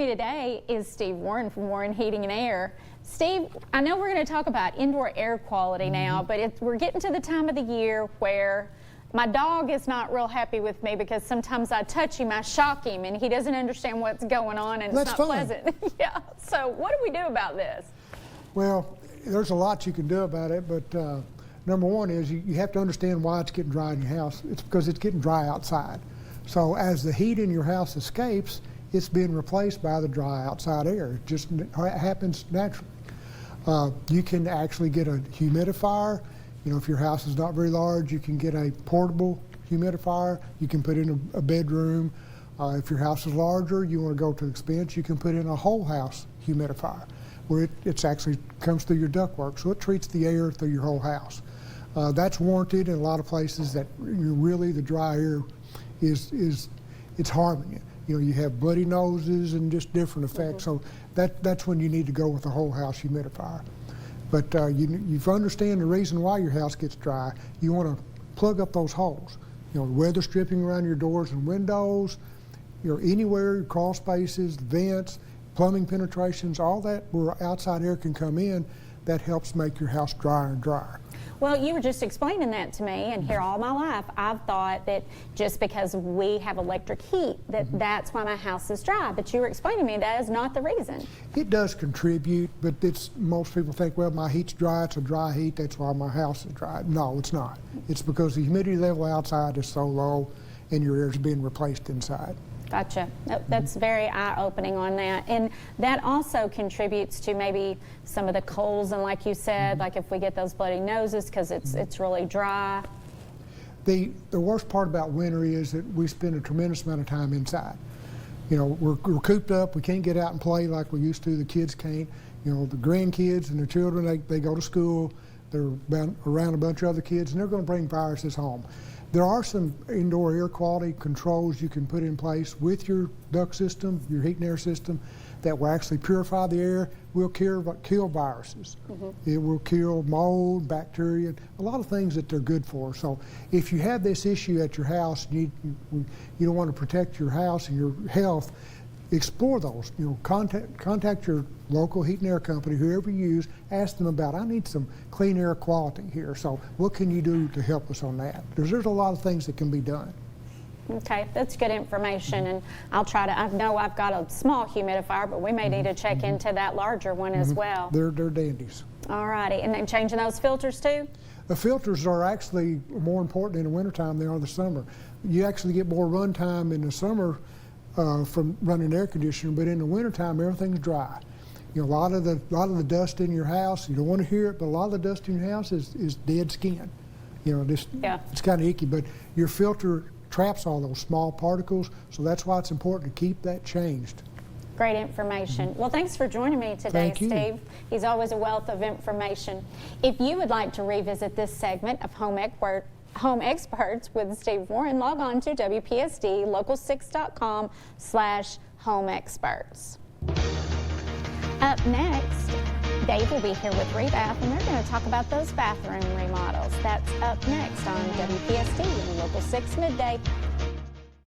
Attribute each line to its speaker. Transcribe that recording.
Speaker 1: Today is Steve Warren from Warren Heating and Air. Steve, I know we're going to talk about indoor air quality now, but we're getting to the time of the year where my dog is not real happy with me because sometimes I touch him, I shock him, and he doesn't understand what's going on, and it's not pleasant. Yeah. So what do we do about this?
Speaker 2: Well, there's a lot you can do about it, but number one is you have to understand why it's getting dry in your house. It's because it's getting dry outside. So as the heat in your house escapes, it's being replaced by the dry outside air. It just happens naturally. You can actually get a humidifier. You know, if your house is not very large, you can get a portable humidifier. You can put in a bedroom. If your house is larger, you want to go to expense, you can put in a whole house humidifier where it actually comes through your ductwork. So it treats the air through your whole house. That's warranted in a lot of places that really the dry air it's harming you. You know, you have bloody noses and just different effects. So that's when you need to go with a whole house humidifier. But you understand the reason why your house gets dry. You want to plug up those holes. You know, weather stripping around your doors and windows, you know, anywhere, your crawl spaces, vents, plumbing penetrations, all that where outside air can come in, that helps make your house drier and drier.
Speaker 1: Well, you were just explaining that to me, and here all my life I've thought that just because we have electric heat that's why my house is dry, but you were explaining to me that is not the reason.
Speaker 2: It does contribute, but most people think, well, my heat's dry, it's a dry heat, that's why my house is dry. No, it's not. It's because the humidity level outside is so low and your air is being replaced inside. Gotcha.
Speaker 1: That's very eye-opening on that. And that also contributes to maybe some of the colds, and like you said, like if we get those bloody noses because it's really dry.
Speaker 2: The worst part about winter is that we spend a tremendous amount of time inside. You know, we're cooped up, we can't get out and play like we used to, the kids can't. You know, the grandkids and the children, they go to school, they're around a bunch of other kids, and they're going to bring viruses home. There are some indoor air quality controls you can put in place with your duct system, your heat and air system, that will actually purify the air, will kill viruses. It will kill mold, bacteria, a lot of things that they're good for. So if you have this issue at your house, you don't want to protect your house and your health, explore those. You know, contact your local heat and air company, whoever you use, ask them about, I need some clean air quality here, so what can you do to help us on that? There's a lot of things that can be done.
Speaker 1: Okay, that's good information, and I'll try to, I know I've got a small humidifier, but we may need to check into that larger one as well.
Speaker 2: They're dandies.
Speaker 1: All righty, and then changing those filters too?
Speaker 2: The filters are actually more important in the wintertime than they are the summer. You actually get more run time in the summer from running air conditioner, but in the wintertime everything's dry. You know, a lot of the dust in your house, you don't want to hear it, but a lot of the dust in your house is dead skin. You know, it's kind of icky, but your filter traps all those small particles, so that's why it's important to keep that changed.
Speaker 1: Great information. Well, thanks for joining me today, Steve. He's always a wealth of information. If you would like to revisit this segment of Home Experts with Steve Warren, log on to WPSDlocal6.com/homeexperts. Up next, Dave will be here with Rebath, and they're going to talk about those bathroom remodels. That's up next on WPSD Local 6 Midday.